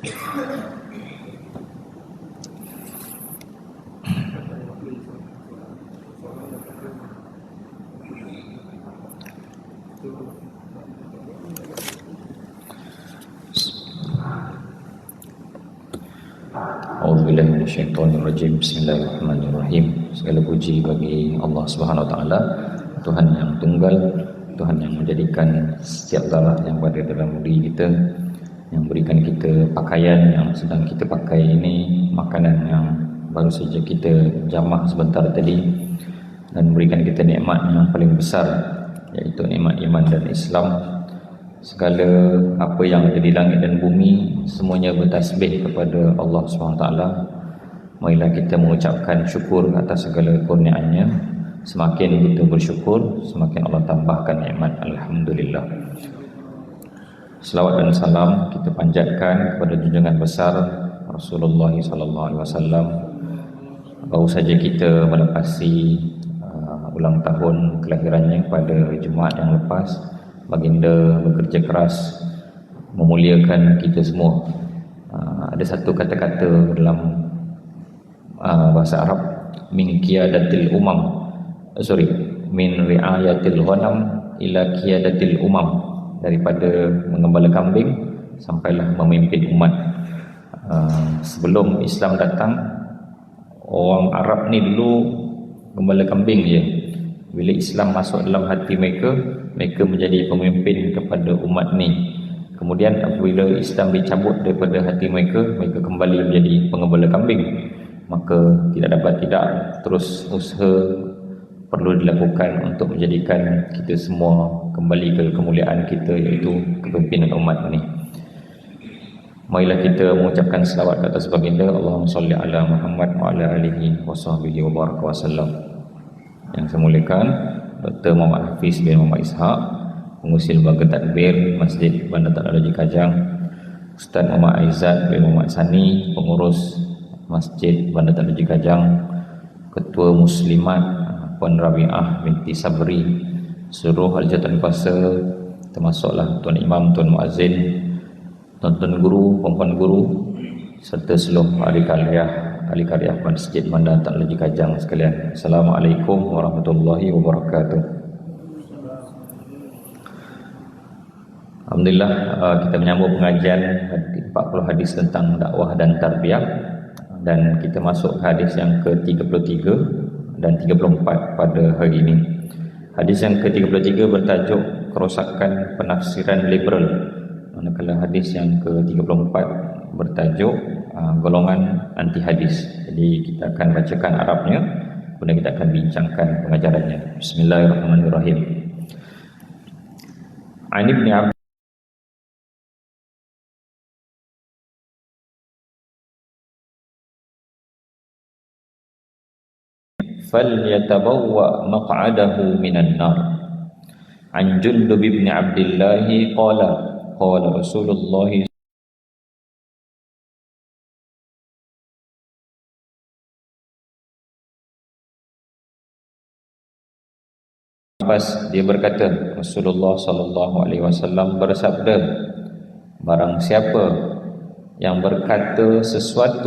A'udzubillahi minasyaitonirrajim. Bismillahirrahmanirrahim. Segala puji bagi Allah Subhanahu wa taala, Tuhan yang tunggal, Tuhan yang menjadikan setiap zarah yang berada dalam diri kita, yang berikan kita pakaian yang sedang kita pakai ini, makanan yang baru saja kita jamah sebentar tadi, dan berikan kita nikmat yang paling besar, iaitu nikmat iman dan Islam. Segala apa yang ada di langit dan bumi semuanya bertasbih kepada Allah SWT. Marilah kita mengucapkan syukur atas segala kurniaannya. Semakin kita bersyukur, semakin Allah tambahkan nikmat. Alhamdulillah. Selawat dan salam kita panjatkan kepada junjungan besar Rasulullah SAW. Baru saja kita melepasi ulang tahun kelahirannya pada Jumaat yang lepas. Baginda bekerja keras memuliakan kita semua. Ada satu kata-kata dalam bahasa Arab, min qiyadatil min riayatil ghanam ila qiyadatil umam, daripada mengembala kambing sampailah memimpin umat. Sebelum Islam datang, orang Arab ni dulu gembala kambing je. Bila Islam masuk dalam hati mereka, mereka menjadi pemimpin kepada umat ni. Kemudian apabila Islam dicabut daripada hati mereka, mereka kembali menjadi pengembala kambing. Maka tidak dapat tidak, terus usaha perlu dilakukan untuk menjadikan kita semua kembali ke kemuliaan kita, iaitu kepimpinan umat ni. Marilah kita mengucapkan selawat ke atas baginda. Allahumma salli ala Muhammad wa ala alihi wa sahbihi wa baraka wa sallam. Yang saya muliakan Dr. Muhammad Hafiz bin Muhammad Ishaq, pengurusi Lembaga Tadbir Masjid Bandar Tan Raja Kajang, Ustaz Muhammad Aizat bin Muhammad Sani, pengurus Masjid Bandar Tan Raja Kajang, Ketua Muslimat Puan Rabi'ah binti Sabri, seluruh aljatan kuasa, termasuklah Tuan Imam, Tuan Muazzin, tuan-tuan guru, puan-puan guru, serta seluruh ahli karyah Masjid Bandar Tan Raja Kajang sekalian. Assalamualaikum warahmatullahi wabarakatuh. Alhamdulillah, kita menyambut pengajian 40 hadis tentang dakwah dan tarbiyah, dan kita masuk ke hadis yang ke-33 dan 34 pada hari ini. Hadis yang ke-33 bertajuk kerosakan penafsiran liberal, manakala hadis yang ke-34 bertajuk golongan anti hadis. Jadi kita akan bacakan Arabnya, kemudian kita akan bincangkan pengajarannya. Bismillahirrahmanirrahim. An Ibn Abbas falyatabawwa maq'adahu minan nar. An Jundub bin Abdullah qala qala Rasulullah dia berkata, Rasulullah sallallahu alaihi wasallam bersabda, barang siapa yang berkata sesuatu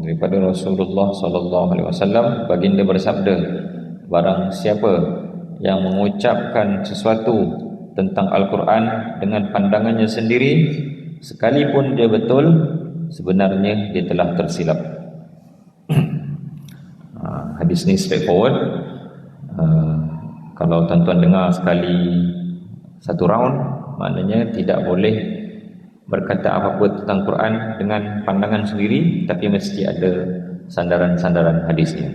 daripada Rasulullah sallallahu alaihi wasallam, baginda bersabda, barang siapa yang mengucapkan sesuatu tentang Al-Quran dengan pandangannya sendiri, sekalipun dia betul, sebenarnya dia telah tersilap. Hadis ni straightforward. Kalau tuan-tuan dengar sekali satu round, maknanya tidak boleh berkata apa-apa tentang Quran dengan pandangan sendiri, tapi mesti ada sandaran-sandaran hadisnya.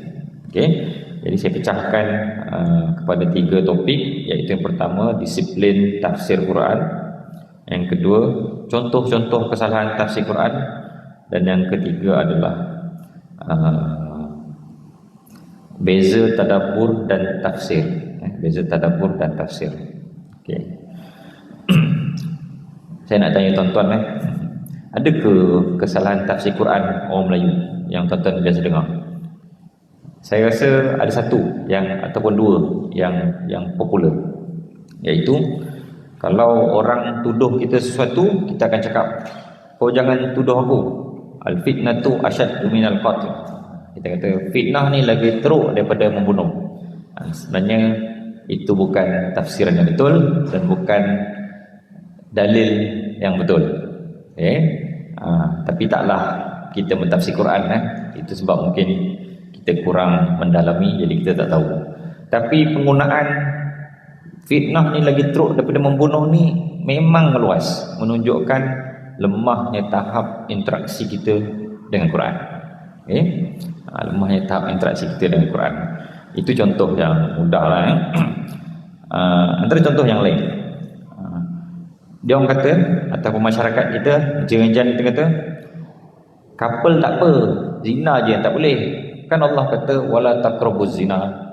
Okey, jadi saya pecahkan kepada 3 topik, iaitu yang pertama disiplin tafsir Quran, yang kedua contoh-contoh kesalahan tafsir Quran, dan yang ketiga adalah beza tadabbur dan tafsir. Beza tadabbur dan tafsir. Okey. Saya nak tanya tuan-tuan, ada ke kesalahan tafsir Quran orang Melayu yang tuan-tuan biasa dengar? Saya rasa ada satu yang ataupun dua yang popular, iaitu kalau orang tuduh kita sesuatu, kita akan cakap, kau jangan tuduh aku, al fitnatu asyaddu minal qatl. Kita kata fitnah ni lagi teruk daripada membunuh. Sebenarnya itu bukan tafsiran yang betul dan bukan dalil yang betul. Tapi taklah kita mentafsir Quran, itu sebab mungkin kita kurang mendalami, jadi kita tak tahu. Tapi penggunaan fitnah ni lagi teruk daripada membunuh ni memang meluas, menunjukkan lemahnya tahap interaksi kita dengan Quran. Lemahnya tahap interaksi kita dengan Quran. Itu contoh yang mudah lah. Antara contoh yang lain, dia orang kata, ataupun masyarakat kita, jen-jen kita kata, couple tak apa, zina je yang tak boleh. Kan Allah kata wala taqrabuz zina.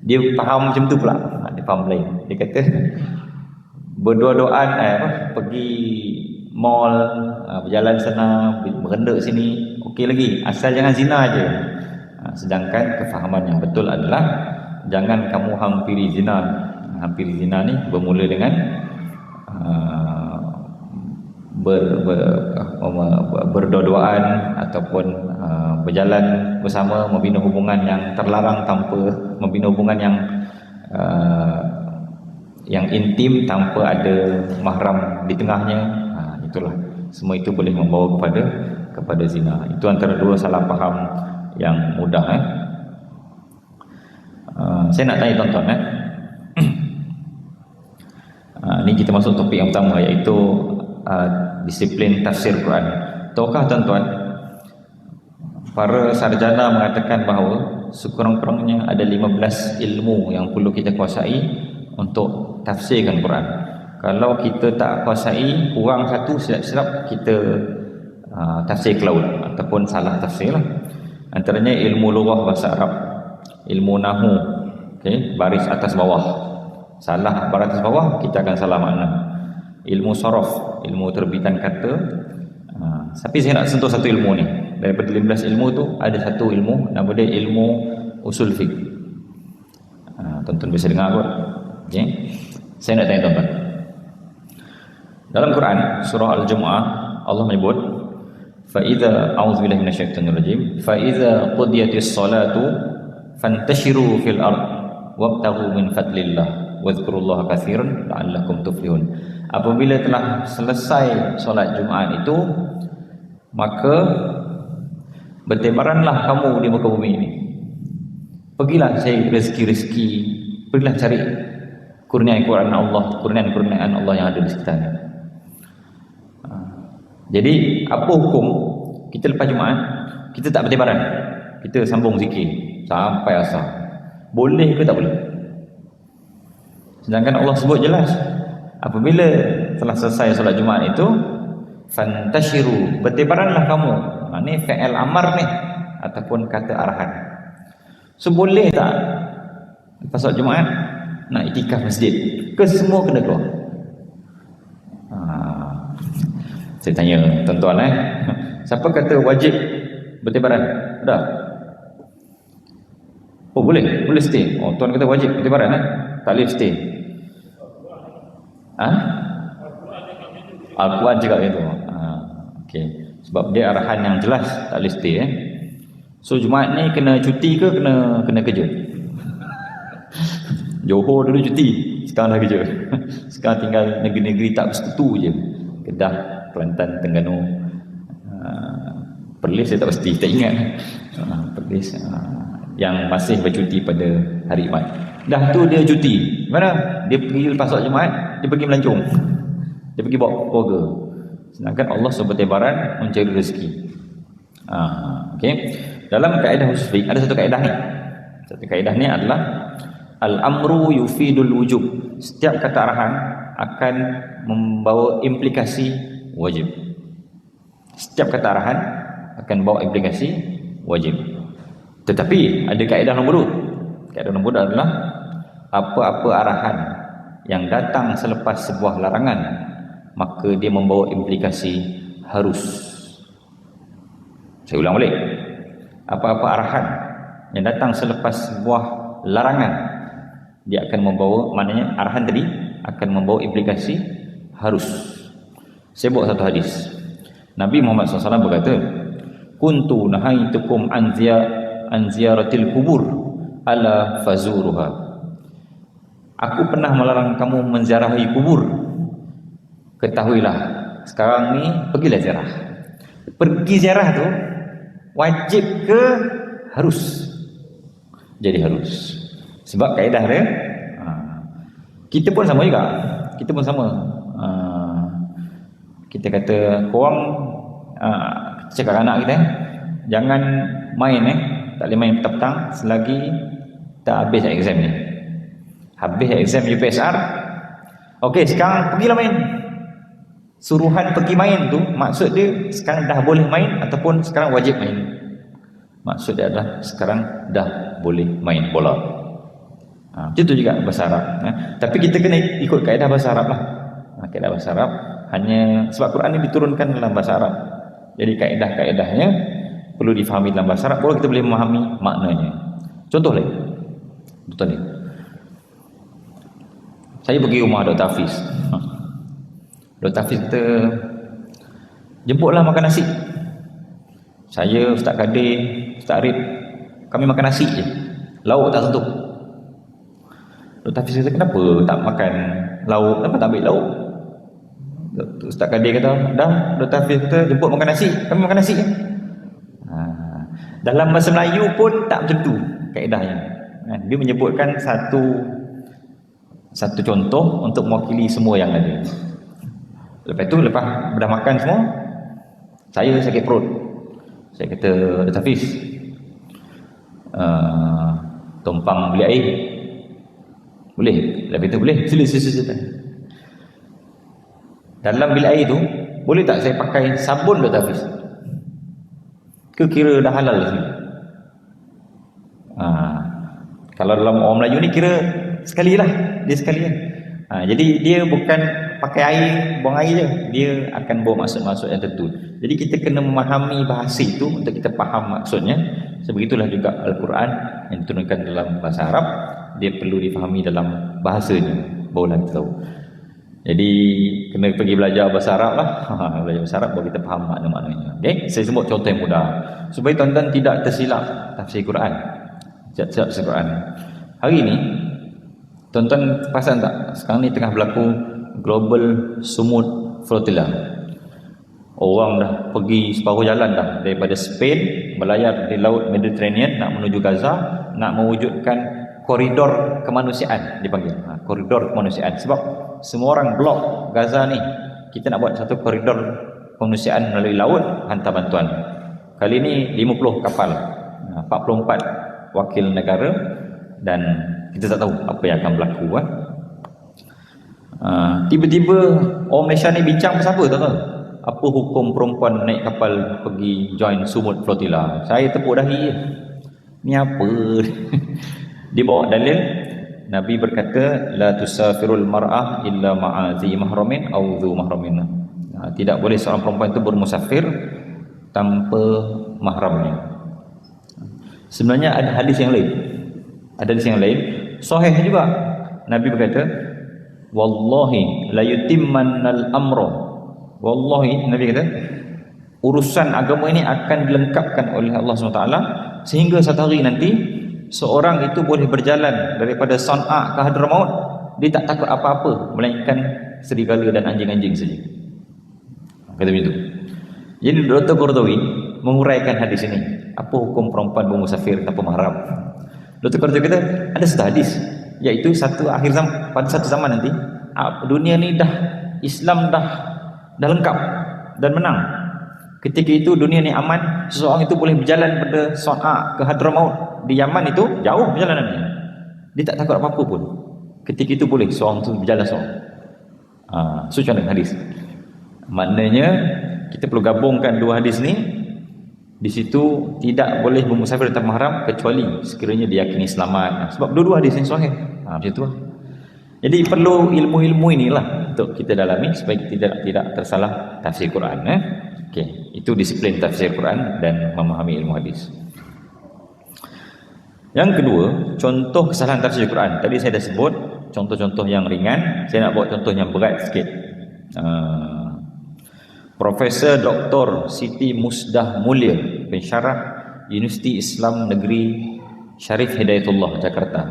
Dia faham macam tu pula. Dia faham lain. Dia kata berdua-duaan pergi mall, berjalan sana, merendak sini, okey lagi, asal jangan zina je. Sedangkan kefahaman yang betul adalah jangan kamu hampiri zina. Hampiri zina ni bermula dengan berdua-duaan ataupun berjalan bersama, membina hubungan yang terlarang tanpa membina hubungan yang intim tanpa ada mahram di tengahnya. Itulah, semua itu boleh membawa kepada zina. Itu antara dua salah faham yang mudah. Saya nak tanya tuan-tuan, ni kita masuk topik yang pertama, iaitu disiplin tafsir Quran. Tahukah tuan-tuan, para sarjana mengatakan bahawa sekurang-kurangnya ada 15 ilmu yang perlu kita kuasai untuk tafsirkan Quran. Kalau kita tak kuasai, kurang satu, silap-silap kita tafsir ke laut ataupun salah tafsir lah. Antaranya ilmu lughah bahasa Arab, ilmu nahwu, baris atas bawah. Salah baris atas bawah, kita akan salah makna. Ilmu saraf, ilmu terbitan kata. Tapi saya nak sentuh satu ilmu ni. Daripada 15 ilmu tu ada satu ilmu, nama dia ilmu usul fiqh. Tuan-tuan bisa dengar kot. Saya nak tanya tuan-tuan, dalam Quran surah Al-Jumu'ah Allah menyebut, fa idza a'udzubillahi minasyaitonir rajim, fa idza qudiyatis salatu fantashiru fil ard wabtaghu min fadlillah wadhkurullaha katsiran la'allakum tuflihun. Apabila telah selesai solat Jumaat itu, maka bertebaranlah kamu di muka bumi ini. Pergilah cari rezeki-rezeki, pergilah cari kurniaan Allah, kurniaan Allah yang ada di sekitarnya. Jadi apa hukum kita lepas Jumaat kita tak bertebaran, kita sambung zikir sampai asar? Boleh ke tak boleh? Sedangkan Allah sebut jelas, apabila telah selesai solat Jumaat itu, fantashiru, bertebaranlah kamu. Ini fi'il amar ni ataupun kata arahan. So boleh tak lepas solat Jumaat nak iktikaf masjid? Ke semua kena keluar? Saya tanya tuan-tuan, siapa kata wajib bertebaran? Dah. Oh boleh stay. Oh tuan kata wajib bertebaran, tak boleh stay. Al-Quran cakap macam tu. Okey. Sebab dia arahan yang jelas, tak boleh stay. So Jumaat ni kena cuti ke kena kerja? Johor dulu cuti, sekarang dah kerja. Sekarang tinggal negeri-negeri tak bersekutu je. Kedah, Kelantan, Terengganu, Perlis saya tak pasti, tak ingat. Perlis yang masih bercuti pada hari Jumaat. Dah tu dia cuti. Mana? Dia pergi lepas solat Jumaat, dia pergi melancong. Dia pergi bawa keluarga. Sedangkan Allah suruh bertebaran mencari rezeki. Okey. Dalam kaedah usul fiqh ada satu kaedah ni. Satu kaedah ni adalah al-amru yufidul wujub. Setiap kata arahan akan membawa implikasi wajib. Setiap kata arahan akan membawa implikasi wajib. Tetapi ada kaedah nombor 2. Kaedah nombor 2 adalah apa-apa arahan yang datang selepas sebuah larangan, maka dia membawa implikasi harus. Saya ulang balik. apa-apa arahan yang datang selepas sebuah larangan, dia akan membawa, maknanya arahan tadi akan membawa implikasi harus. Saya bawa satu hadis. Nabi Muhammad SAW berkata, kuntu nahaitukum an ziyaratil kubur ala fazuruha. Aku pernah melarang kamu menziarahi kubur, ketahuilah sekarang ni pergilah ziarah. Pergi ziarah tu wajib ke harus? Jadi harus. Sebab kaedah dia, kita pun sama juga. Kita pun sama. Kita kata korang cakap anak kita, jangan main tak boleh main petang-petang selagi tak habis exam ni. Habis exam UPSR, okey sekarang pergilah main. Suruhan pergi main tu maksud dia sekarang dah boleh main ataupun sekarang wajib main. Maksud dia adalah sekarang dah boleh main bola. Itu juga bahasa Arab. Tapi kita kena ikut kaedah bahasa Arab lah. Kaedah bahasa Arab hanya sebab Quran ini diturunkan dalam bahasa Arab. Jadi kaedah-kaedahnya perlu difahami dalam bahasa Arab, baru kita boleh memahami maknanya. Contoh lain. Saya pergi rumah Dr. Hafiz. Dr. Hafiz kata, jemputlah makan nasi. Saya, Ustaz Kadir, Ustaz Arif, kami makan nasi je, lauk tak sentuh. Dr. Hafiz kata, kenapa tak makan lauk? Kenapa tak ambil lauk? Ustaz Kadir kata, dah. Dr. Hafiz kata, jemput makan nasi, kami makan nasi je. Dalam bahasa Melayu pun tak macam tu kaedahnya. Dia menyebutkan satu contoh untuk mewakili semua yang ada. Lepas tu, lepas dah makan semua, saya sakit perut. Saya kata, Dr. Hafiz, tumpang beli air boleh? Lepas tu boleh, sila. Dalam bilik air tu boleh tak saya pakai sabun Dr. Hafiz? Kira dah halal sini. Kalau dalam orang Melayu ni kira sekali lah, dia sekali kan. Jadi dia bukan pakai air, buang air je, dia akan bawa maksud-maksud yang tertentu. Jadi kita kena memahami bahasa itu untuk kita faham maksudnya. Sebegitulah juga Al-Quran yang diturunkan dalam bahasa Arab, dia perlu difahami dalam bahasanya, barulah kita tahu. Jadi kena pergi belajar bahasa Arab lah. Belajar bahasa Arab baru kita faham makna-maknanya. Okay? Saya sebut contoh yang mudah supaya tuan-tuan tidak tersilap tafsir Quran. Tafsir Quran. Hari ni tuan-tuan perasan tak, sekarang ni tengah berlaku Global Sumut Flotilla. Orang dah pergi separuh jalan dah, daripada Spain berlayar di laut Mediterranean nak menuju Gaza, nak mewujudkan koridor kemanusiaan, dipanggil koridor kemanusiaan. Sebab semua orang blok Gaza ni, kita nak buat satu koridor kemanusiaan melalui laut, hantar bantuan. Kali ni 50 kapal, 44 wakil negara, dan kita tak tahu apa yang akan berlaku. Tiba-tiba orang Malaysia ni bincang pasal apa, tahu? Apa hukum perempuan naik kapal pergi join Sumut Flotilla? Saya tepuk dahi je. Ni apa? Dia bawa dalil, Nabi berkata, la tusafirul mar'ah illa ma'azi mahramin aw dhu mahramin. Tidak boleh seorang perempuan itu bermusafir tanpa mahramnya. Sebenarnya ada hadis yang lain. Ada hadis yang lain sahih juga. Nabi berkata, wallahi la yutimmannal amra. Wallahi, Nabi kata, urusan agama ini akan dilengkapkan oleh Allah SWT sehingga satu hari nanti seorang itu boleh berjalan daripada Sana'a ke Hadramaut, dia tak takut apa-apa melainkan serigala dan anjing-anjing saja. Kata begitu. Jadi Dr. Qaradawi menguraikan hadis ini. Apa hukum perempuan bermusafir tanpa mahram? Dr. Qaradawi kata ada satu hadis, iaitu pada satu zaman nanti dunia ni Islam dah lengkap dan menang. Ketika itu dunia ni aman, seseorang itu boleh berjalan pada Sana'a ke Hadramaut di Yaman, itu jauh perjalanannya, dia tak takut apa-apa pun. Ketika itu boleh seorang itu berjalan seorang. So contoh hadis. Maknanya kita perlu gabungkan dua hadis ni. Di situ tidak boleh bermusafir tanpa mahram kecuali sekiranya diyakini selamat. Sebab dua-dua hadis yang sahih. Macam tu lah. Jadi perlu ilmu-ilmu inilah untuk kita dalami supaya kita tidak tersalah tafsir Quran. Okey, itu disiplin tafsir Quran dan memahami ilmu hadis. Yang kedua, contoh kesalahan tafsir Quran. Tadi saya dah sebut contoh-contoh yang ringan, saya nak buat contoh yang berat sikit. Profesor Dr. Siti Musdah Mulia, pensyarah Universiti Islam Negeri Syarif Hidayatullah, Jakarta.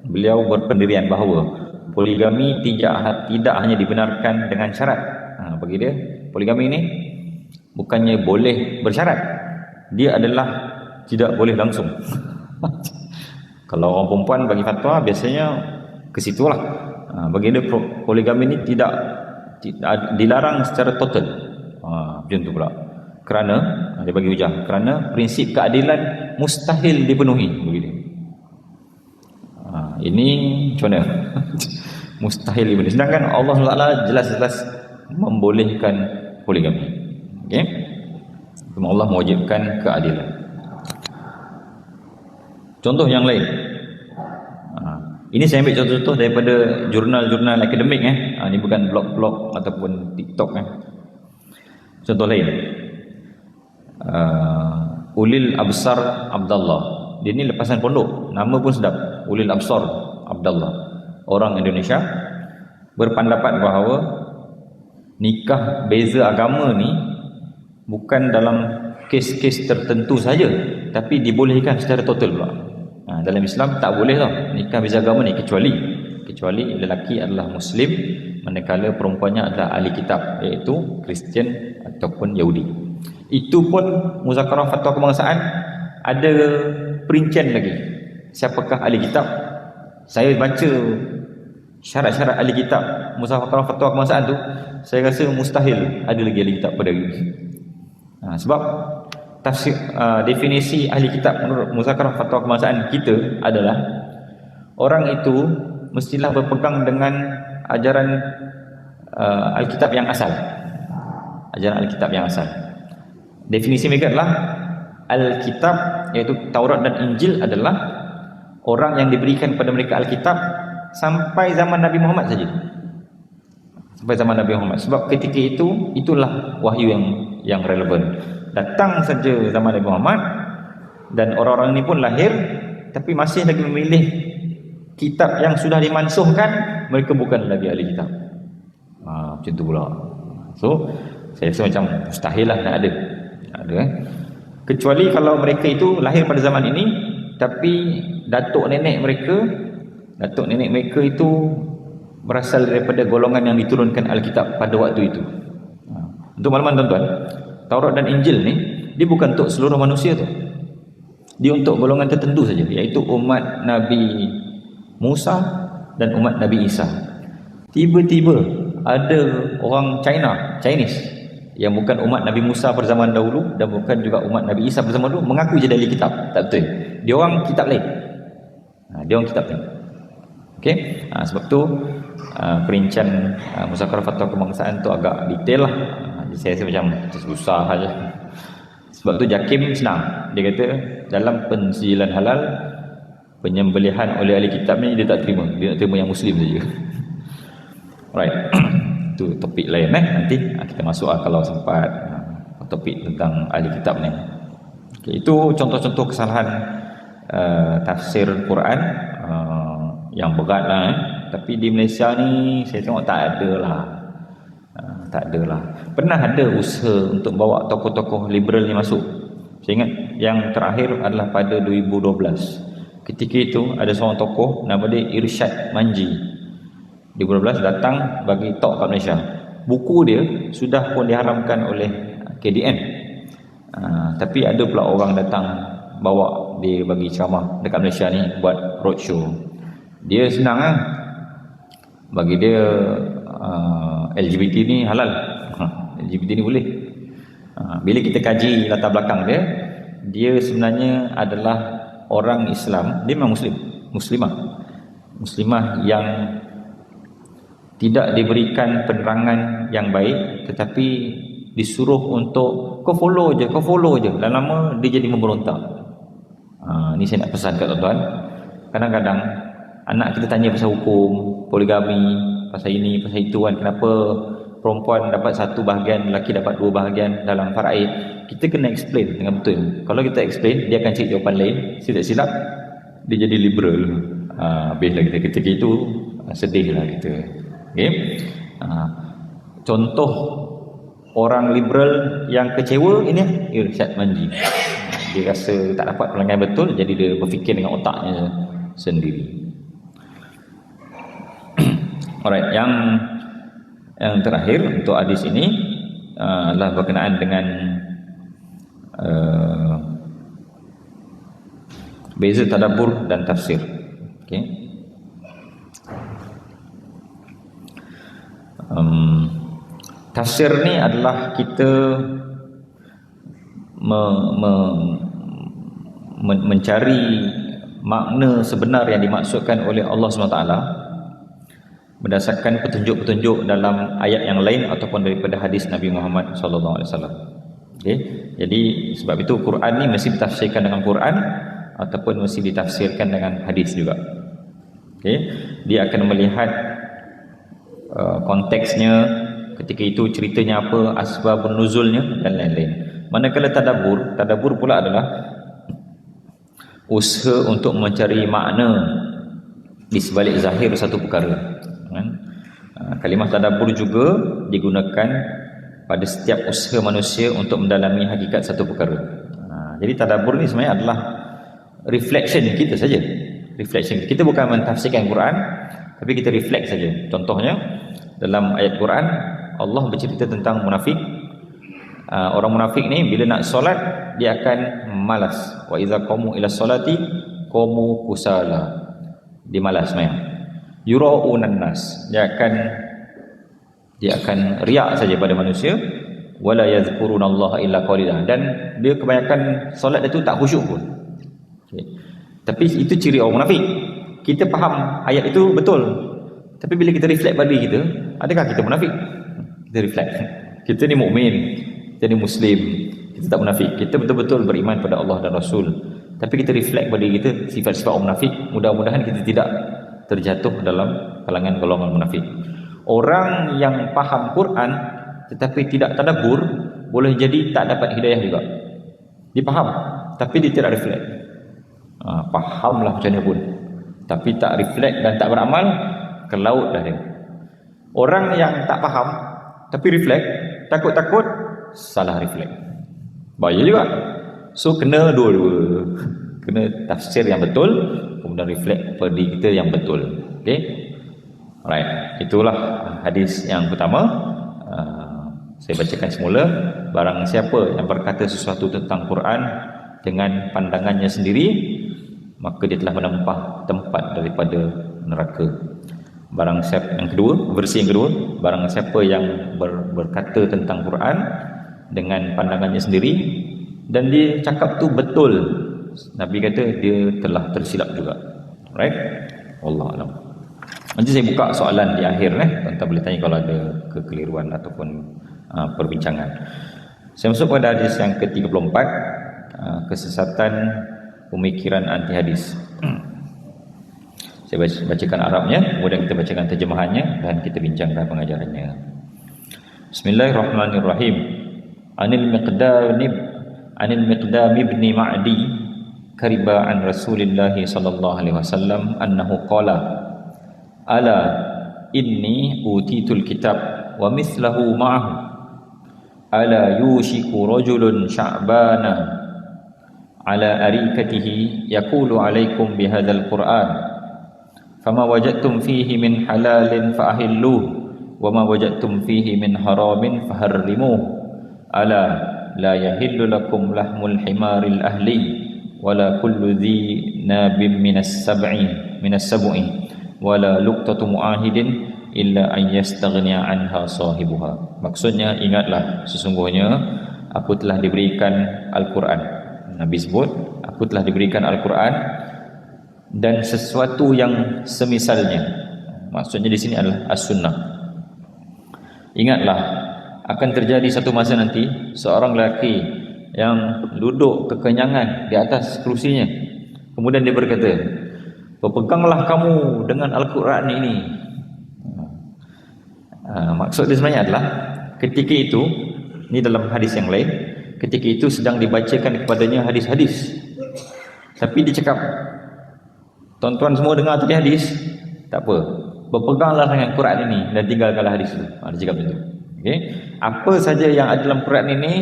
Beliau berpendirian bahawa poligami tidak hanya dibenarkan dengan syarat. Bagi dia, poligami ini bukannya boleh bersyarat, dia adalah tidak boleh langsung. Kalau orang perempuan bagi fatwa biasanya ke situlah. Bagi dia poligami ini tidak dilarang secara total. Macam tu pula. Kerana dia bagi hujah, kerana prinsip keadilan mustahil dipenuhi bagi dia. Ini macam mana? Mustahil dipenuhi. Sedangkan Allah SWT jelas-jelas membolehkan poligami. Okey? Allah mewajibkan keadilan. Contoh yang lain. Ini saya ambil contoh-contoh daripada jurnal-jurnal akademik. Ini bukan blog-blog ataupun TikTok. Contoh lain. Ulil Absar Abdallah. Dia ni lepasan pondok. Nama pun sedap. Ulil Absar Abdallah. Orang Indonesia berpendapat bahawa nikah beza agama ni bukan dalam kes-kes tertentu saja, tapi dibolehkan secara total pula. Dalam Islam tak boleh tau nikah beza agama ni, kecuali lelaki adalah Muslim manakala perempuannya adalah ahli kitab, iaitu Kristian ataupun Yahudi. Itu pun Muzakarah Fatwa Kebangsaan ada perincian lagi siapakah ahli kitab. Saya baca syarat-syarat ahli kitab Muzakarah Fatwa Kebangsaan tu, saya rasa mustahil ada lagi ahli kitab pada hari ini. Sebab tafsir, definisi ahli kitab menurut Muzakarah Fatwa Kebangsaan kita adalah orang itu mestilah berpegang dengan ajaran Alkitab yang asal. Ajaran Alkitab yang asal. Definisi mereka adalah Alkitab, iaitu Taurat dan Injil, adalah orang yang diberikan kepada mereka Alkitab sampai zaman Nabi Muhammad saja. Sampai zaman Nabi Muhammad. Sebab ketika itu, itulah wahyu yang relevan. Datang saja zaman Nabi Muhammad dan orang-orang ini pun lahir, tapi masih lagi memilih kitab yang sudah dimansuhkan, mereka bukan lagi ahli kitab. Macam tu pula. So, saya rasa macam mustahil lah nak ada. Kecuali kalau mereka itu lahir pada zaman ini, tapi datuk nenek mereka itu berasal daripada golongan yang diturunkan Alkitab pada waktu itu. Untuk makluman tuan-tuan, Taurat dan Injil ni dia bukan untuk seluruh manusia tu. Dia untuk golongan tertentu saja, iaitu umat Nabi Musa dan umat Nabi Isa. Tiba-tiba ada orang Chinese yang bukan umat Nabi Musa pada zaman dahulu dan bukan juga umat Nabi Isa pada zaman dahulu mengaku jadi ahli kitab. Tak betul. Dia orang kitab lain. Okey? Sebab tu perincian Muzakarah Fatwa Kebangsaan tu agak detail lah. Saya rasa macam susah saja. Sebab tu JAKIM senang. Dia kata dalam pensijilan halal, penyembelihan oleh ahli kitab ni dia tak terima. Dia nak terima yang Muslim saja. Alright. Itu topik lain nanti kita masuk kalau sempat topik tentang ahli kitab ni. Okay, itu contoh-contoh kesalahan tafsir Quran yang berat lah. Tapi di Malaysia ni saya tengok tak ada lah. Pernah ada usaha untuk bawa tokoh-tokoh liberal ni masuk. Saya ingat yang terakhir adalah pada 2012. Ketika itu ada seorang tokoh nama dia Irsyad Manji. 2012 datang bagi talk kat Malaysia. Buku dia sudah pun diharamkan oleh KDN. Tapi ada pula orang datang bawa dia bagi ceramah dekat Malaysia ni, buat roadshow. Dia senang bagi dia LGBT ni halal. LGBT ni boleh. Bila kita kaji latar belakang dia sebenarnya adalah orang Islam. Dia memang Muslimah yang tidak diberikan penerangan yang baik, tetapi disuruh untuk kau follow je. Lama-lama dia jadi memberontak. Ni saya nak pesan kat tuan-tuan. Kadang-kadang anak kita tanya pasal hukum, poligami, pasal ini, pasal itu kan, kenapa perempuan dapat satu bahagian, lelaki dapat dua bahagian dalam faraid. Kita kena explain dengan betul. Kalau kita explain, dia akan cari jawapan lain. Silap-silap dia jadi liberal. Habislah kita ketika itu, sedihlah kita. Okay? Contoh orang liberal yang kecewa ini Irsyad Manji. Dia rasa tak dapat pelanggan betul, jadi dia berfikir dengan otaknya sendiri. Alright, yang terakhir untuk hadis ini adalah berkenaan dengan beza tadabbur dan tafsir. Okey. Tafsir ni adalah kita mencari makna sebenar yang dimaksudkan oleh Allah SWT berdasarkan petunjuk-petunjuk dalam ayat yang lain ataupun daripada hadis Nabi Muhammad SAW. Okay. Jadi sebab itu Quran ni mesti ditafsirkan dengan Quran ataupun mesti ditafsirkan dengan hadis juga. Okay. Dia akan melihat konteksnya, ketika itu ceritanya apa, asbabun nuzulnya dan lain-lain. Manakala tadabbur pula adalah usaha untuk mencari makna di sebalik zahir satu perkara. Kalimah tadabbur juga digunakan pada setiap usaha manusia untuk mendalami hakikat satu perkara. Jadi tadabbur ni sebenarnya adalah reflection kita saja. Reflection. Kita bukan mentafsirkan Quran, tapi kita reflect saja. Contohnya dalam ayat Quran Allah bercerita tentang munafik. Orang munafik ni bila nak solat dia akan malas. Wa idza qamu ila solati qamu kusala. Dia malas main. Yura'unan nas. Dia akan riak saja pada manusia. Wala yazkurunallaha illa qalila. Dan dia kebanyakan solat dia tu tak khusyuk pun. Okay. Tapi itu ciri orang munafik. Kita faham ayat itu betul. Tapi bila kita reflect pada diri kita, adakah kita munafik? Kita reflect. Kita ni mukmin. Kita ni Muslim, kita tak munafik. Kita betul-betul beriman pada Allah dan Rasul. Tapi kita reflect pada diri kita sifat-sifat orang munafik. Mudah-mudahan kita tidak terjatuh dalam kalangan golongan munafik. Orang yang faham Quran tetapi tidak tadabbur, boleh jadi tak dapat hidayah juga. Dia faham, tapi dia tidak reflect. Fahamlah macam mana pun, tapi tak reflect dan tak beramal, ke laut dah dia. Orang yang tak faham tapi reflect, takut-takut salah reflect, bahaya juga. So kena dua-dua, kena tafsir yang betul, kemudian reflect pada diri kita yang betul. Okay, alright, itulah hadis yang pertama. Saya bacakan semula. Barang siapa yang berkata sesuatu tentang Quran dengan pandangannya sendiri, maka dia telah menempah tempat daripada neraka. Barang siapa, yang kedua, versi yang kedua, barang siapa yang berkata tentang Quran dengan pandangannya sendiri dan dia cakap tu betul, Nabi kata dia telah tersilap juga. Right? Wallahu a'lam. Nanti saya buka soalan di akhir, tuan-tuan boleh tanya kalau ada kekeliruan ataupun perbincangan. Saya masuk pada hadis yang ke-34, kesesatan pemikiran anti hadis. Saya bacakan Arabnya, kemudian kita bacakan terjemahannya dan kita bincangkan pengajarannya. Bismillahirrahmanirrahim. Anil Miqdam ibn Ma'di kariba an Rasulillah sallallahu alaihi wasallam annahu qala ala inni utitul kitab wa mithlahu ma'ahu ala yushiku rajulun sya'bana ala arikatihi yaqulu alaikum bihadzal Qur'an fama wajadtum fihi min halalin fa ahilluhu wa ma wajadtum fihi min haramin faharrimuhu ala la yahillu lakum lahmul himaril ahli wala kullu dhi nabim minas sab'i wala luqtatu mu'ahidin illa an yastaghniya anha sahibuha. Maksudnya, ingatlah sesungguhnya aku telah diberikan Al-Quran. Nabi sebut aku telah diberikan Al-Quran dan sesuatu yang semisalnya. Maksudnya di sini adalah as-sunnah. Ingatlah akan terjadi satu masa nanti seorang lelaki yang duduk kekenyangan di atas kerusinya, kemudian dia berkata, berpeganglah kamu dengan Al-Quran ini. Maksud dia sebenarnya adalah ketika itu, ini dalam hadis yang lain, ketika itu sedang dibacakan kepadanya hadis-hadis, tapi dia cakap tuan-tuan semua dengar tadi hadis, tak apa, berpeganglah dengan Quran ini dan tinggalkanlah hadis itu. Dia cakap macam tu. Okey, apa saja yang ada dalam Quran ini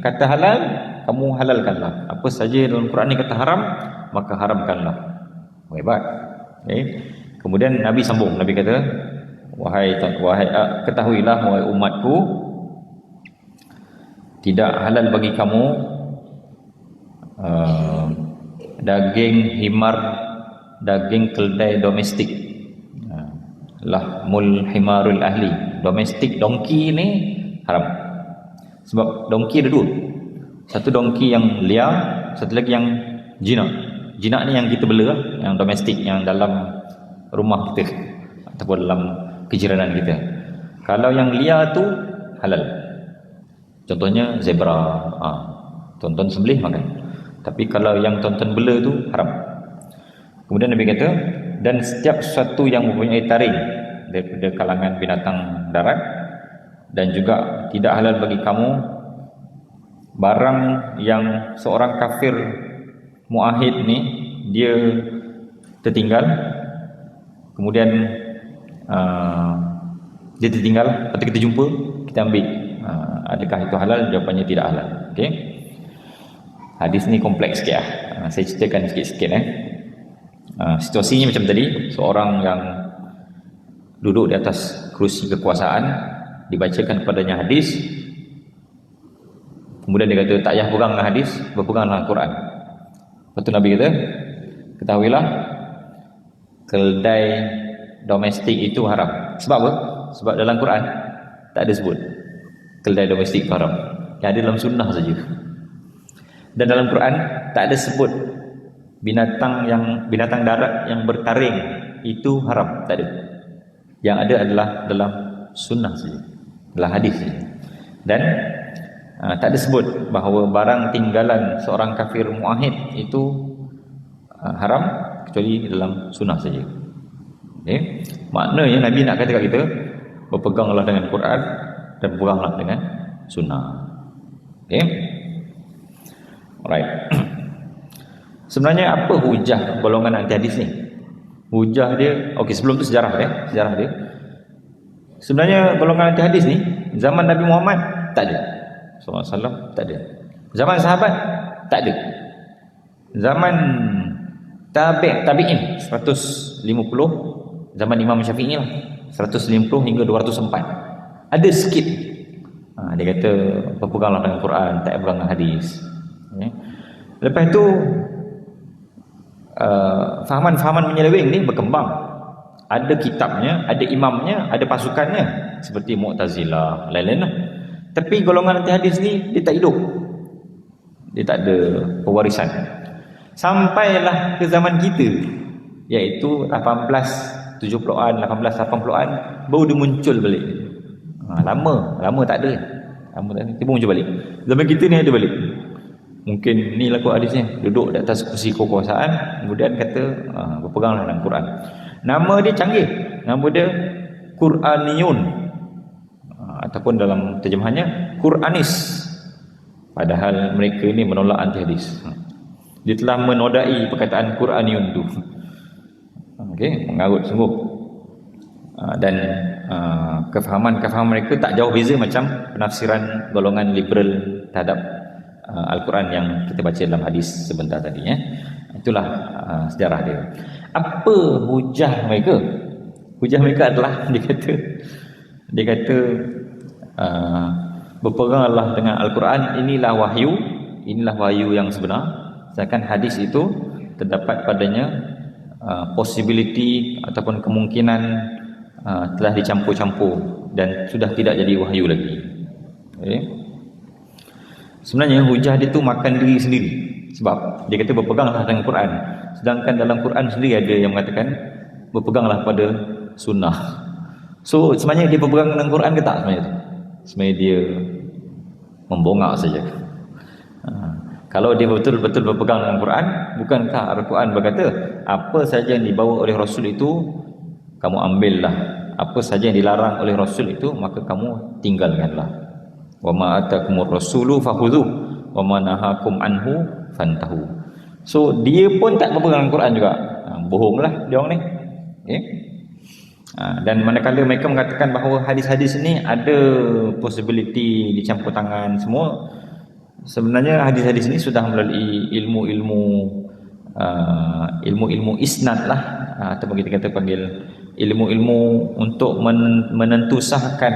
kata halal, kamu halalkanlah. Apa saja dalam Quran ini kata haram, maka haramkanlah. Hebat. Okey. Kemudian Nabi sambung, Nabi kata, ketahuilah wahai umatku, tidak halal bagi kamu daging himar, daging keldai domestik, lahmul himarul ahli, domestik dongki ni haram. Sebab dongki ada dua, satu dongki yang liar, satu lagi yang jinak. Jinak ni yang kita bela, yang domestik, yang dalam rumah kita ataupun dalam kejiranan kita. Kalau yang liar tu halal, contohnya zebra, tonton sembelih makan. Tapi kalau yang tonton bela tu haram. Kemudian Nabi kata, dan setiap sesuatu yang mempunyai taring daripada kalangan binatang darat, dan juga tidak halal bagi kamu barang yang seorang kafir muahid ni dia tertinggal, kemudian dia tertinggal, lepas tu kita jumpa, kita ambil, adakah itu halal? Jawapannya tidak halal. Okey, hadis ni kompleks sikit saya ceritakan sikit-sikit. Situasinya macam tadi, seorang yang duduk di atas kerusi kekuasaan, dibacakan kepadanya hadis, kemudian dia kata tak payah pegang dengan hadis, berpegang dengan Quran. Lepas tu Nabi kata, ketahuilah keldai domestik itu haram. Sebab apa? Sebab dalam Quran tak ada sebut keldai domestik haram, yang ada dalam sunnah saja. Dan dalam Quran tak ada sebut binatang darat yang bertaring itu haram, tak ada. Yang ada adalah dalam sunnah saja, dalam hadis saja. Dan tak ada sebut bahawa barang tinggalan seorang kafir muahid itu haram, kecuali dalam sunnah saja. Okay. Maknanya Nabi nak kata kat kita, berpeganglah dengan Quran dan berpeganglah dengan sunnah. Okay. Alright. Sebenarnya apa hujah golongan anti hadis ni? Hujah dia, okey, sebelum tu sejarah dia. Sebenarnya golongan anti hadis ni zaman Nabi Muhammad tak ada. SAW tak ada. Zaman sahabat tak ada. Zaman tabi'in 150, zaman Imam Syafi'i lah 150 hingga 204. Ada sikit. Dia kata berpeganglah dengan Quran, tak pegang dengan hadis. Okay. Lepas tu fahaman-fahaman menyeleweng ni berkembang. Ada kitabnya, ada imamnya, ada pasukannya, seperti Mu'tazilah, lain-lain lah. Tapi golongan anti hadis ni dia tak hidup, dia tak ada pewarisan. Sampailah ke zaman kita, iaitu 1870-an, 1880-an, baru dia muncul balik. Lama tak ada. Tiba muncul balik. Zaman kita ni ada balik. Mungkin ni lah kot hadisnya, duduk di atas kursi kekuasaan, kemudian kata berpeganglah dengan Quran. Nama dia canggih, nama dia Quraniyun, ataupun dalam terjemahannya Quranis. Padahal mereka ni menolak anti hadis. Dia telah menodai perkataan Quraniyun tu. Okey, mengarut sungguh. Dan kefahaman mereka tak jauh beza macam penafsiran golongan liberal terhadap Al-Quran yang kita baca dalam hadis sebentar tadi. Itulah sejarah dia. Apa hujah mereka? Hujah mereka adalah dia kata berpeganglah dengan Al-Quran, inilah wahyu yang sebenar. Sedangkan hadis itu terdapat padanya possibility ataupun kemungkinan telah dicampur-campur dan sudah tidak jadi wahyu lagi. Okay. Sebenarnya hujah dia tu makan diri sendiri. Sebab dia kata berpeganglah dengan Quran, sedangkan dalam Quran sendiri ada yang mengatakan berpeganglah pada sunnah. So sebenarnya dia berpegang dengan Quran ke tak sebenarnya tu? Sebenarnya dia membongak saja. Kalau dia betul-betul berpegang dengan Quran, bukankah Al-Quran berkata apa saja yang dibawa oleh Rasul itu kamu ambillah, apa saja yang dilarang oleh Rasul itu maka kamu tinggalkanlah. Wa ma atakumur rasulu fakhudhu wa ma nahakum anhu fantahu. So dia pun tak berpegang dengan Quran juga. bohonglah dia orang ni. Okey. Dan manakala mereka mengatakan bahawa hadis-hadis ini ada possibility dicampur tangan semua, sebenarnya hadis-hadis ini sudah melalui ilmu isnad lah, atau kita kata panggil ilmu-ilmu untuk menentu sahkan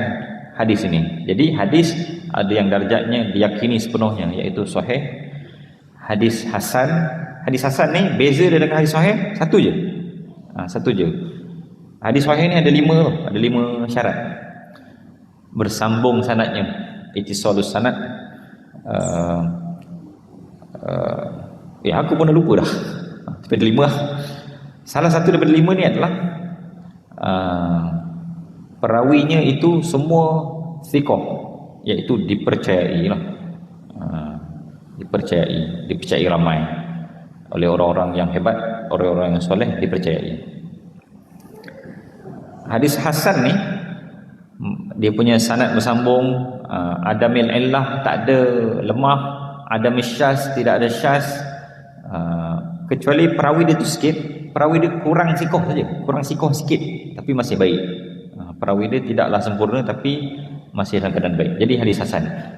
hadis ini. Jadi hadis ada yang darjatnya diyakini sepenuhnya, iaitu sahih, hadis hasan. Hadis hasan ni beza dia dengan hadis sahih satu je. Satu je. Hadis sahih ni ada 5 syarat. Bersambung sanadnya, ittisalus sanad. Aku pun dah lupa dah. Daripada 5 lah. Salah satu daripada 5 ni adalah perawinya itu semua thiqah, iaitu dipercayai lah. Dipercayai ramai oleh orang-orang yang hebat, orang-orang yang soleh, dipercayai. Hadis hasan ni dia punya sanad bersambung, adamil illah, tak ada lemah, adamil syaz, tidak ada syaz, kecuali perawi dia tu sikit, perawi dia kurang sikoh saja, kurang sikoh sikit, tapi masih baik. Perawi dia tidaklah sempurna tapi masih dalam keadaan baik. Jadi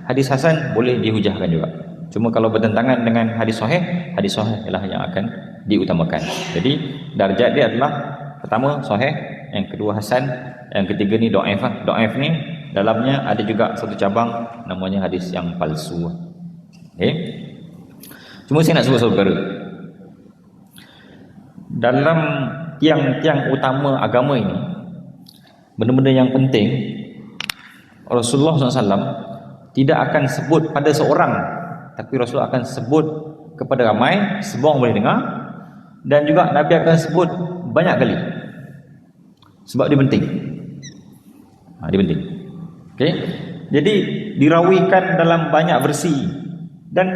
hadis hasan boleh dihujahkan juga. Cuma kalau bertentangan dengan hadis sahih ialah yang akan diutamakan. Jadi darjat dia adalah pertama sahih, yang kedua hasan, yang ketiga ni dhaif. Dhaif ni dalamnya ada juga satu cabang namanya hadis yang palsu. Okey. Cuma saya nak sebut satu perkara. Dalam tiang-tiang utama agama ini, benda-benda yang penting Rasulullah SAW tidak akan sebut pada seorang, tapi Rasulullah akan sebut kepada ramai, semua orang boleh dengar, dan juga Nabi akan sebut banyak kali sebab dia penting. Dia penting. Okey. Jadi dirawikan dalam banyak versi dan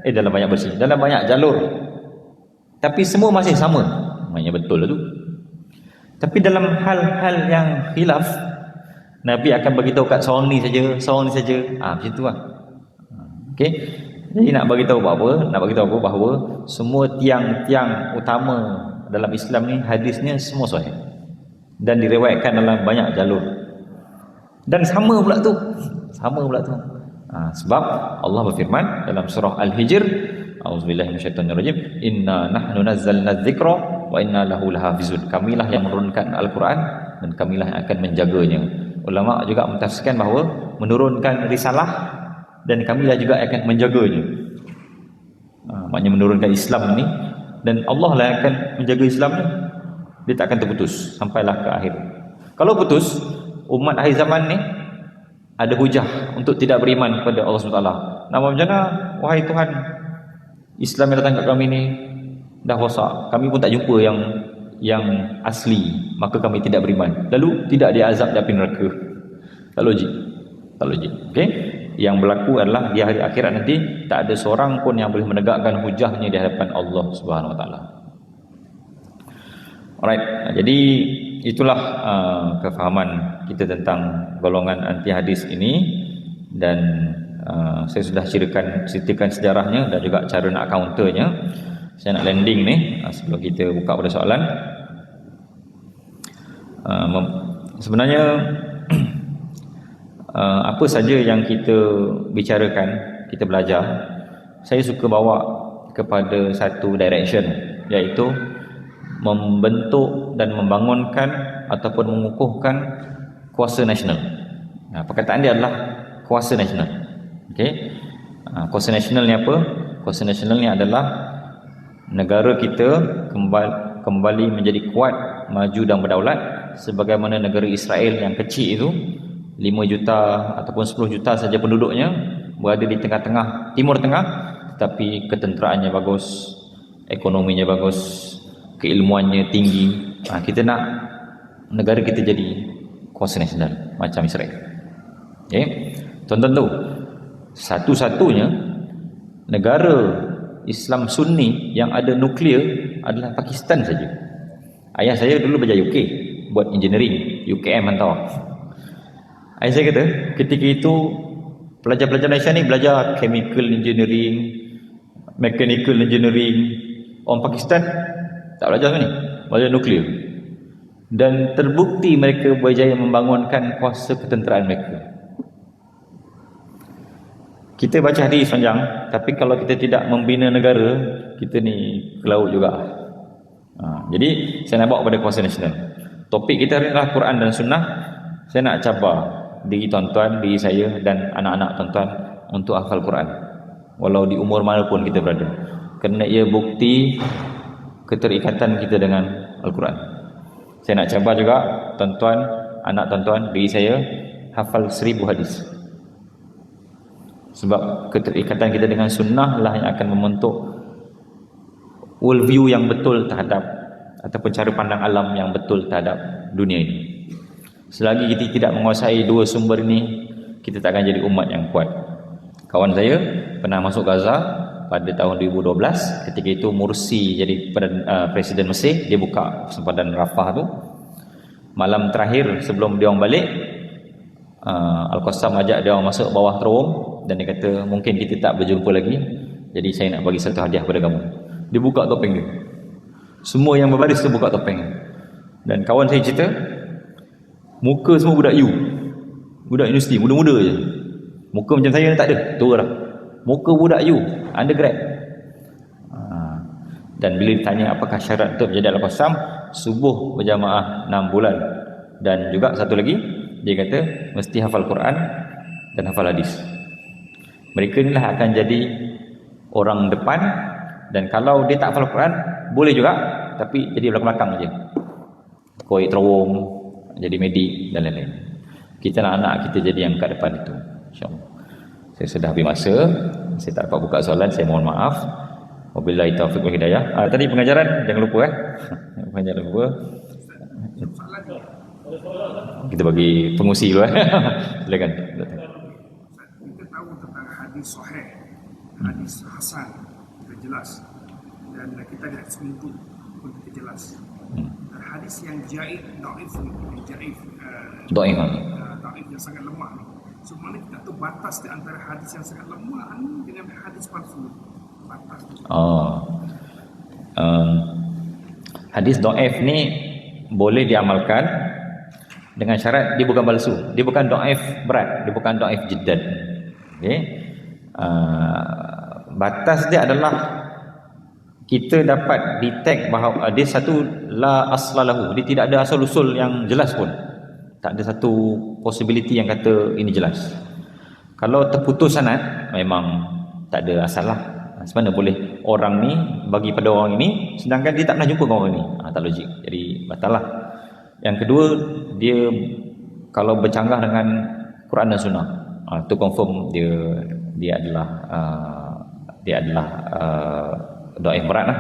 dalam banyak jalur, tapi semua masih sama. Maknanya betul lah tu. Tapi dalam hal-hal yang khilaf, Nabi akan beritahu kat seorang ni saja. Macam tu lah. Okey. Jadi nak beritahu apa? Nak beritahu apa? Bahawa semua tiang-tiang utama dalam Islam ni, hadisnya semua sahih dan diriwayatkan dalam banyak jalur. Dan sama pula tu. Sebab Allah berfirman dalam surah Al-Hijr, auzubillahi minasyaitonirrajim, inna nahnu nazzalna dzikra wa inna lahu lahafizun. Kamilah yang menurunkan Al-Quran dan kamilah yang akan menjaganya. Ulama juga mentafsirkan bahawa menurunkan risalah dan kamilah juga akan menjaganya. Maknanya menurunkan Islam ni, dan Allah lah yang akan menjaga Islam ni. Dia tak akan terputus sampailah ke akhir. Kalau putus, umat akhir zaman ni ada hujah untuk tidak beriman kepada Allah SWT. Nama macam mana? Wahai Tuhan, Islam yang datang kat kami ni dah rosak, kami pun tak jumpa yang asli, maka kami tidak beriman. Lalu tidak diazab di api neraka. Tak logik. Okey. Yang berlaku adalah di hari akhirat nanti tak ada seorang pun yang boleh menegakkan hujahnya di hadapan Allah Subhanahu Wa Taala. Alright. Jadi itulah kefahaman kita tentang golongan anti hadis ini, dan saya sudah ceritakan sejarahnya dan juga cara nak counternya. Saya nak landing ni sebelum kita buka pada soalan. Sebenarnya apa saja yang kita bicarakan, kita belajar, saya suka bawa kepada satu direction, iaitu membentuk dan membangunkan ataupun mengukuhkan kuasa nasional. Perkataan dia adalah kuasa nasional. Okey. Kuasa nasional ni apa? Kuasa nasional ni adalah negara kita kembali menjadi kuat, maju dan berdaulat, sebagaimana negara Israel yang kecil itu, 5 juta ataupun 10 juta saja penduduknya, berada di tengah-tengah, timur tengah, tetapi ketenteraannya bagus, ekonominya bagus, keilmuannya tinggi. Kita nak negara kita jadi kuasa nasional macam Israel. Okey. Tuan-tuan tahu, satu-satunya negara Islam Sunni yang ada nuklear adalah Pakistan saja. Ayah saya dulu belajar UK, buat engineering, UKM hantar. Ayah saya kata ketika itu pelajar-pelajar Malaysia ni belajar chemical engineering, mechanical engineering. Orang Pakistan tak belajar macam ni. bom nuklear. Dan terbukti mereka berjaya membangunkan kuasa ketenteraan mereka. Kita baca hadis panjang, tapi kalau kita tidak membina negara, kita ni ke laut juga. Jadi saya nak bawa pada kuasa nasional. Topik kita hari ini adalah Quran dan Sunnah. Saya nak cabar diri tuan-tuan, diri saya dan anak-anak tuan-tuan untuk hafal Quran, walau di umur mana pun kita berada, kerana ia bukti keterikatan kita dengan Al-Quran. Saya nak cabar juga tuan-tuan, anak tuan-tuan, diri saya hafal 1000 hadis. Sebab keterikatan kita dengan sunnah lah yang akan membentuk world view yang betul terhadap, ataupun cara pandang alam yang betul terhadap dunia ini. Selagi kita tidak menguasai dua sumber ini, kita tak akan jadi umat yang kuat. Kawan saya pernah masuk Gaza pada tahun 2012. Ketika itu Mursi jadi Presiden Mesir. Dia buka sempadan Rafah tu. Malam terakhir sebelum dia orang balik, Al-Qassam ajak dia orang masuk bawah terowong, dan dia kata mungkin kita tak berjumpa lagi, jadi saya nak bagi satu hadiah pada kamu. Dia buka topeng dia. Semua yang berbaris tu buka topeng. Dan kawan saya cerita, muka semua budak U, budak universiti, muda-muda je. Muka macam saya tak ada, tu lah. Muka budak U, undergrad. Dan bila ditanya apakah syarat untuk menjadi Al-Qassam, subuh berjamaah 6 bulan. Dan juga satu lagi, dia kata mesti hafal Quran dan hafal hadis. Mereka inilah akan jadi orang depan. Dan kalau dia tak hafal Quran, boleh juga, tapi jadi belakang-belakang aja. Koi terowong, jadi medik dan lain-lain. Kita nak anak kita jadi yang kat depan itu, insya-Allah. Saya sudah habis masa, saya tak dapat buka soalan, saya mohon maaf. Wabillahi taufiq wal hidayah. Tadi pengajaran jangan lupa jangan lupa. Kita bagi pengusi dulu Silakan. Kita tahu tentang hadis sahih, hadis hasan, kita jelas. Dan kita lihat semua pun kita jelas. Hadis yang jaif, daif, daif yang sangat lemah. So mana kita tahu batas di antara hadis yang sangat lemah ni dengan hadis palsu. Batas. Hadis daif ni boleh diamalkan dengan syarat dia bukan palsu. Dia bukan daif berat, dia bukan daif jiddan. Okey. Batas dia adalah kita dapat detect bahawa dia satu la aslalahu, dia tidak ada asal usul yang jelas pun. Tak ada satu possibility yang kata ini jelas. Kalau terputus sanad, memang tak ada asal lah. Sebenarnya boleh orang ni bagi pada orang ini, sedangkan dia tak pernah jumpa dengan orang ni. Tak logik. Jadi batal lah. Yang kedua, dia kalau bercanggah dengan Quran dan Sunnah, tu confirm dia adalah dhaif berat lah.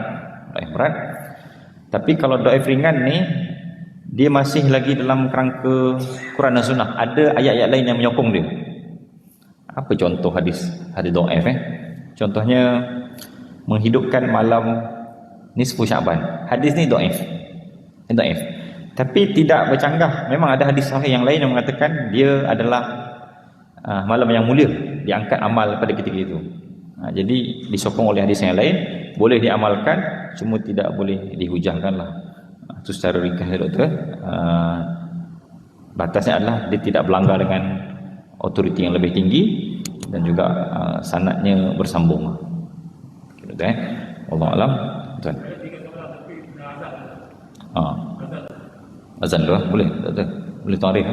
Dhaif berat. Tapi kalau dhaif ringan ni, dia masih lagi dalam kerangka Quran dan Sunnah. Ada ayat-ayat lain yang menyokong dia. Apa contoh hadis dhaif Contohnya menghidupkan malam nisfu Syaban. Hadis ni dhaif. Tapi tidak bercanggah. Memang ada hadis sahih yang lain yang mengatakan dia adalah malam yang mulia, diangkat amal pada ketika itu. Jadi disokong oleh hadis yang lain, boleh diamalkan, cuma tidak boleh dihujahkanlah. Itu secara ringkas doktor. Batasnya adalah dia tidak berlanggar dengan autoriti yang lebih tinggi, dan juga sanadnya bersambung. Doktor Wallahu alam. Tuan. Azan dulu boleh doktor? Boleh tarikh.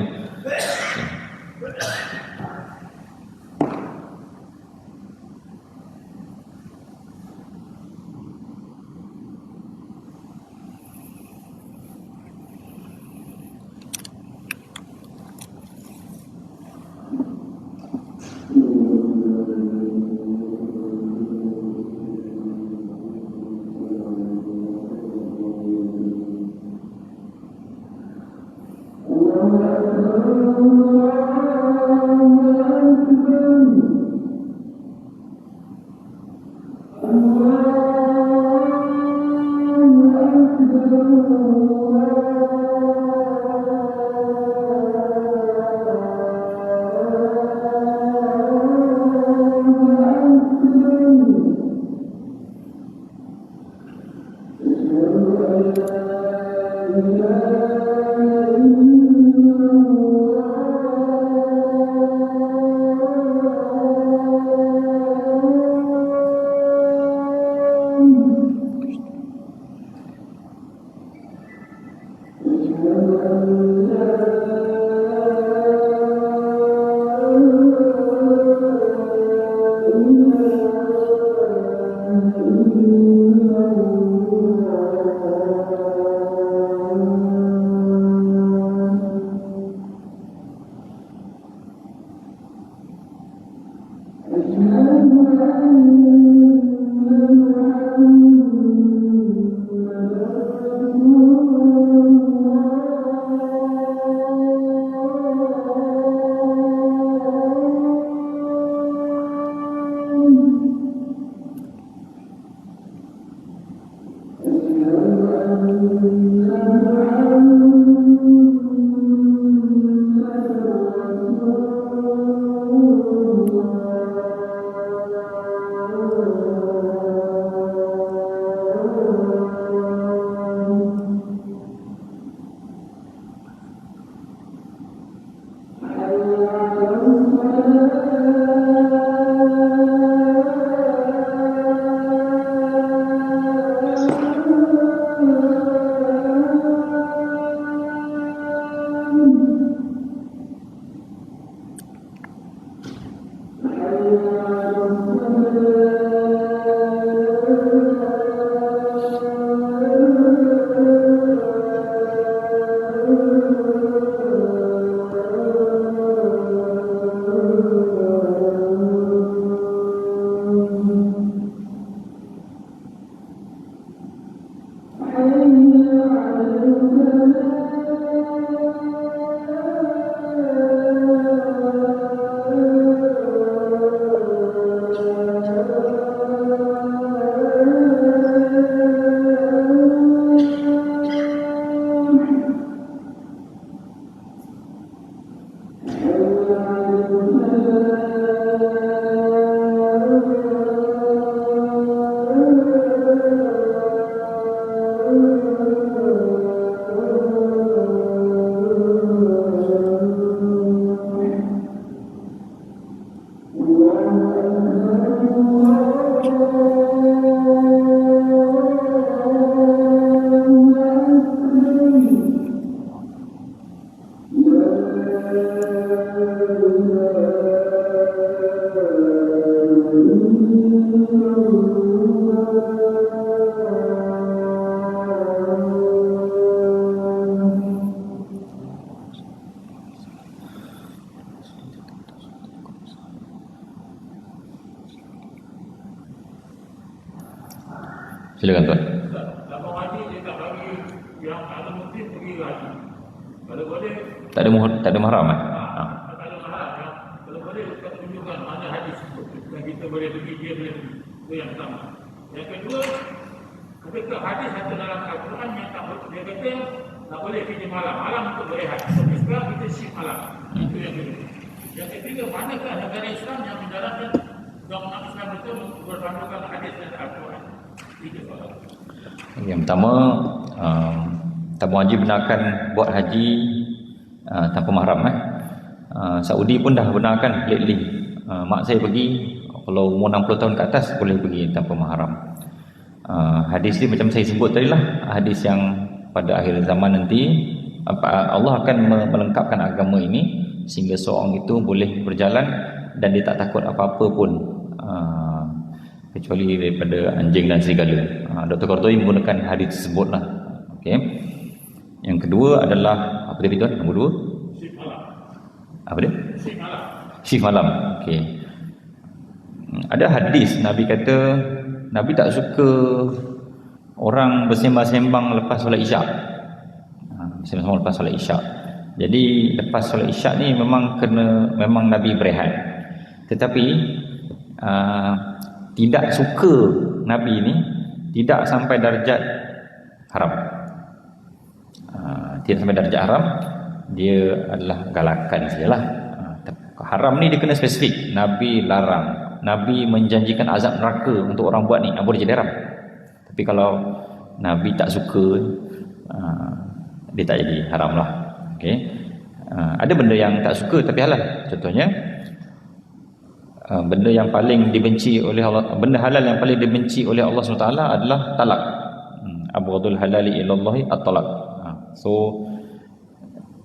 Silakan tuan. Kalau haji dia tak bagi yang tak ada muslim pergi haji. Kalau boleh Tak ada mahram eh? tak ada mahal ya. Kalau boleh kita tunjukkan mana hadis yang kita boleh pergi dia boleh pergi. Itu yang pertama. Yang kedua, ketika hadis ada dalam Al-Quran yang tak boleh, dia kata tak boleh pergi malam. Malam untuk berehat. Tapi sekarang kita shift malam. Itu yang kedua. Yang ketiga, manakah negara Islam yang menjalankan undang-undang Islam itu berpandukan hadis dan Al-Quran? Itu soalan. Yang pertama, tabung haji benarkan buat haji tanpa mahram Saudi pun dah benarkan lately. Mak saya pergi kalau umur 60 tahun ke atas boleh pergi tanpa mahram. Hadis ni macam saya sebut tadi lah, hadis yang pada akhir zaman nanti Allah akan melengkapkan agama ini sehingga seorang itu boleh berjalan dan dia tak takut apa-apa pun kecuali daripada anjing dan serigala. Dr. Qardawi menggunakan hadis tersebut lah. Okay. Yang kedua adalah apa tadi tuan? Nombor 2? Shift malam. Apa dia? Shift malam. Shift malam. Okey. Ada hadis Nabi kata Nabi tak suka orang bersembang-sembang lepas solat Isyak. Bersembang-sembang lepas solat Isyak. Jadi lepas solat Isyak ni memang Nabi berehat. Tetapi tidak suka Nabi ni tidak sampai darjat haram. Tidak sampai darjat haram, dia adalah galakan sajalah. Haram ni dia kena spesifik. Nabi larang, Nabi menjanjikan azab neraka untuk orang buat ni, boleh jadi haram. Tapi kalau Nabi tak suka, dia tak jadi haram lah. Okay. Ada benda yang tak suka tapi halal. Contohnya benda yang paling dibenci oleh Allah, benda halal yang paling dibenci oleh Allah SWT adalah talak. Abghadul halali ilallahi at-talak. So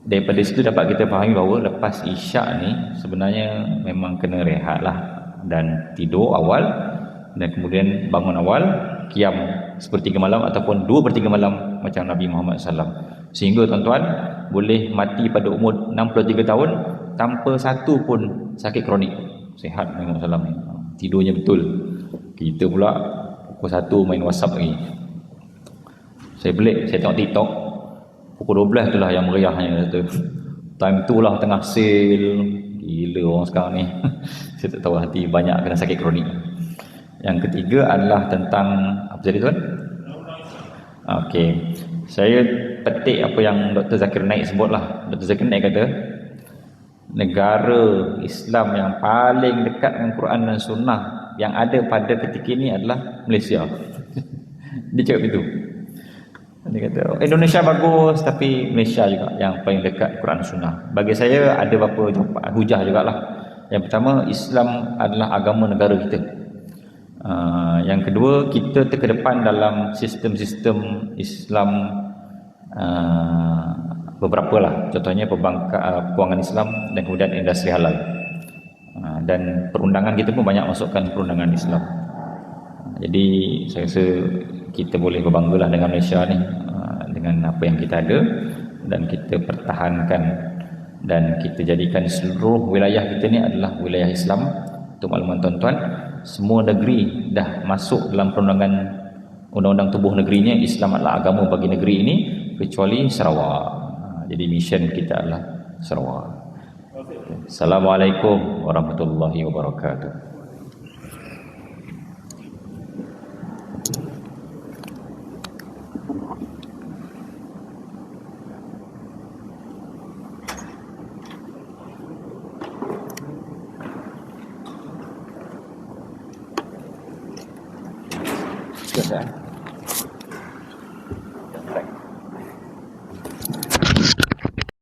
daripada situ dapat kita fahami bahawa lepas isyak ni sebenarnya memang kena rehat lah dan tidur awal dan kemudian bangun awal, qiyam sepertiga malam ataupun 2/3 malam macam Nabi Muhammad SAW, sehingga tuan-tuan boleh mati pada umur 63 tahun tanpa satu pun sakit kronik, sihat Nabi Muhammad SAW ni. Tidurnya betul. Kita pula pukul 1 main WhatsApp lagi. Saya belik, saya tengok TikTok, pukul 12 tu lah yang meriahnya kata. Time tu lah tengah sale. Gila orang sekarang ni. Saya tak tahu, hati banyak kena sakit kronik. Yang ketiga adalah tentang apa tadi tuan? Okey. Saya petik apa yang Dr. Zakir Naik sebut lah. Dr. Zakir Naik kata negara Islam yang paling dekat dengan Quran dan Sunnah yang ada pada ketika ini adalah Malaysia. Dia cakap begitu. Dia kata Indonesia bagus tapi Malaysia juga yang paling dekat Quran Sunnah. Bagi saya ada beberapa hujah jugalah. Yang pertama, Islam adalah agama negara kita. Yang kedua, kita terkedepan dalam sistem-sistem Islam beberapa lah. Contohnya perbankan Islam dan kemudian industri halal. Dan perundangan kita pun banyak masukkan perundangan Islam. Jadi saya rasa kita boleh berbanggalah dengan Malaysia ni, dengan apa yang kita ada, dan kita pertahankan dan kita jadikan seluruh wilayah kita ni adalah wilayah Islam. Untuk makluman tuan-tuan, semua negeri dah masuk dalam perundangan undang-undang tubuh negerinya Islam adalah agama bagi negeri ini, kecuali Sarawak. Jadi mission kita adalah Sarawak. Assalamualaikum warahmatullahi wabarakatuh. Sudah.